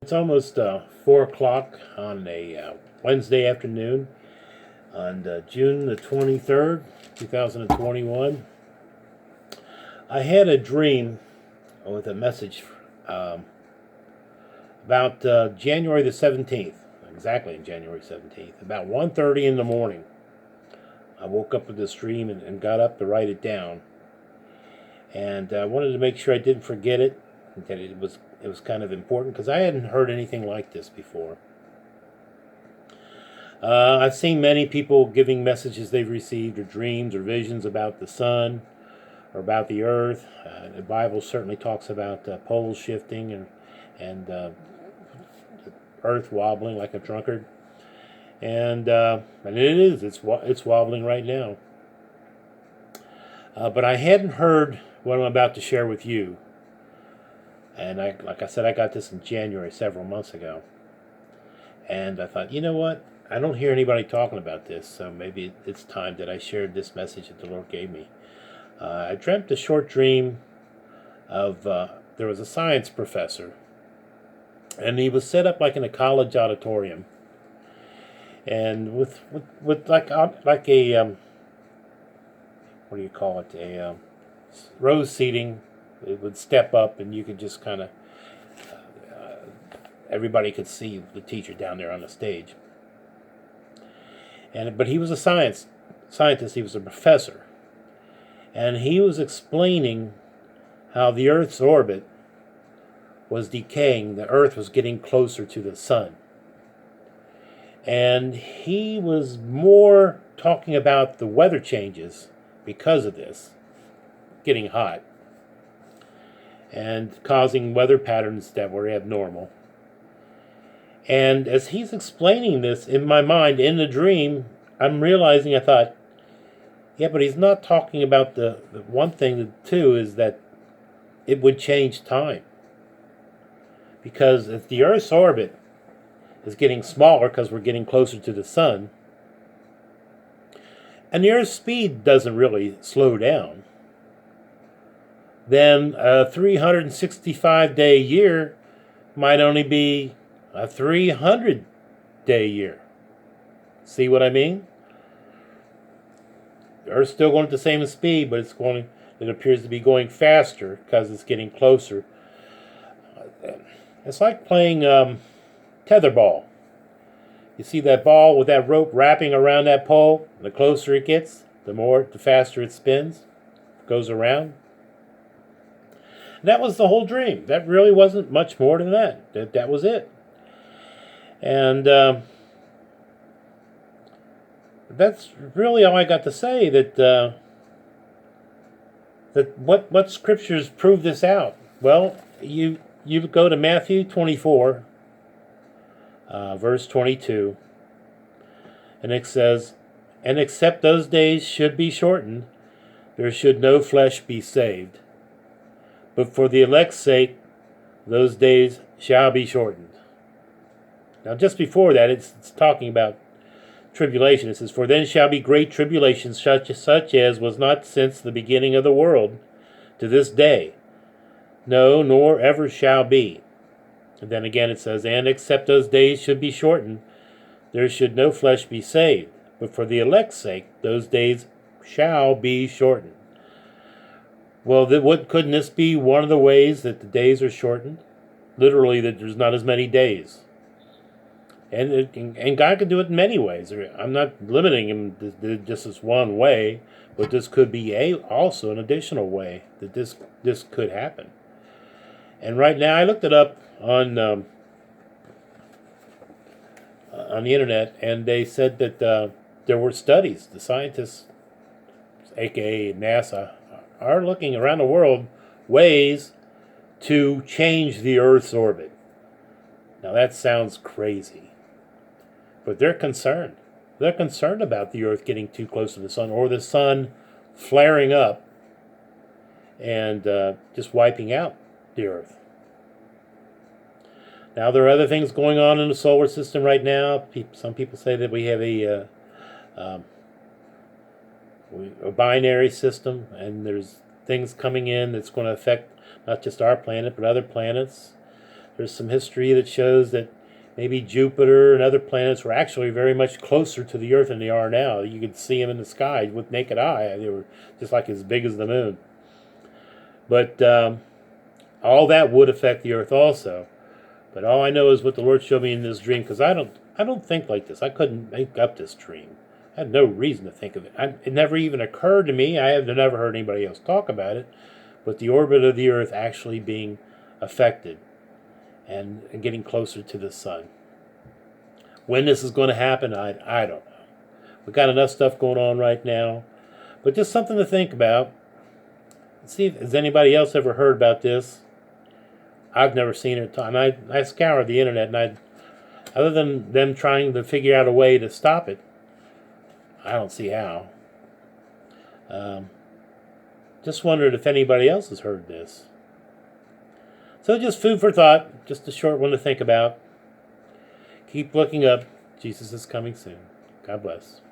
It's almost 4 o'clock on a Wednesday afternoon on June the 23rd, 2021. I had a dream with a message um, about January the 17th, exactly January 17th, about 1:30 in the morning. I woke up with this dream and got up to write it down. And I wanted to make sure I didn't forget it, that it was kind of important because I hadn't heard anything like this before. I've seen many people giving messages they've received or dreams or visions about the sun or about the earth. The Bible certainly talks about poles shifting and the earth wobbling like a drunkard, and it is it's wobbling right now. But I hadn't heard what I'm about to share with you, and like I said, I got this in January several months ago. And I thought, you know what? I don't hear anybody talking about this, so maybe it's time that I shared this message that the Lord gave me. I dreamt a short dream of there was a science professor, and he was set up like in a college auditorium, and with like a what do you call it? A row seating. It would step up, and you could just kind of everybody could see the teacher down there on the stage. But he was a scientist. He was a professor, and he was explaining how the Earth's orbit was decaying. The Earth was getting closer to the sun, and he was more talking about the weather changes because of this getting hot and causing weather patterns that were abnormal. And as he's explaining this in my mind, in the dream, I'm realizing, I thought, yeah, but he's not talking about the one thing, too, is that it would change time. Because if the Earth's orbit is getting smaller because we're getting closer to the sun, and the Earth's speed doesn't really slow down, then a 365-day year might only be a 300-day year. See what I mean? The Earth's still going at the same speed, but it appears to be going faster because it's getting closer. It's like playing tetherball. You see that ball with that rope wrapping around that pole? The closer it gets, the faster it spins, goes around. And that was the whole dream. That really wasn't much more than that. That was it. And that's really all I got to say. That what scriptures prove this out? Well, you go to Matthew 24, verse 22, and it says, "And except those days should be shortened, there should no flesh be saved. But for the elect's sake, those days shall be shortened." Now, just before that, it's talking about tribulation. It says, "For then shall be great tribulation, such as was not since the beginning of the world to this day, no, nor ever shall be." And then again it says, "And except those days should be shortened, there should no flesh be saved. But for the elect's sake, those days shall be shortened." Well, couldn't this be one of the ways that the days are shortened? Literally, that there's not as many days. And God can do it in many ways. I'm not limiting him to just this one way, but this could be also an additional way that this could happen. And right now, I looked it up on the internet, and they said that there were studies. The scientists, aka NASA, are looking around the world ways to change the Earth's orbit. Now that sounds crazy. But they're concerned. They're concerned about the Earth getting too close to the sun, or the sun flaring up and just wiping out the Earth. Now, there are other things going on in the solar system right now. Some people say that we have a binary system, and there's things coming in that's going to affect not just our planet, but other planets. There's some history that shows that maybe Jupiter and other planets were actually very much closer to the Earth than they are now. You could see them in the sky with naked eye. They were just like as big as the moon. But all that would affect the Earth also. But all I know is what the Lord showed me in this dream, because I don't think like this. I couldn't make up this dream. I had no reason to think of it. It never even occurred to me. I have never heard anybody else talk about it. But the orbit of the Earth actually being affected and getting closer to the sun. When this is going to happen, I don't know. We've got enough stuff going on right now. But just something to think about. See if has anybody else ever heard about this. I've never seen it. And I scoured the internet, and other than them trying to figure out a way to stop it, I don't see how. Just wondered if anybody else has heard this. So just food for thought, just a short one to think about. Keep looking up. Jesus is coming soon. God bless.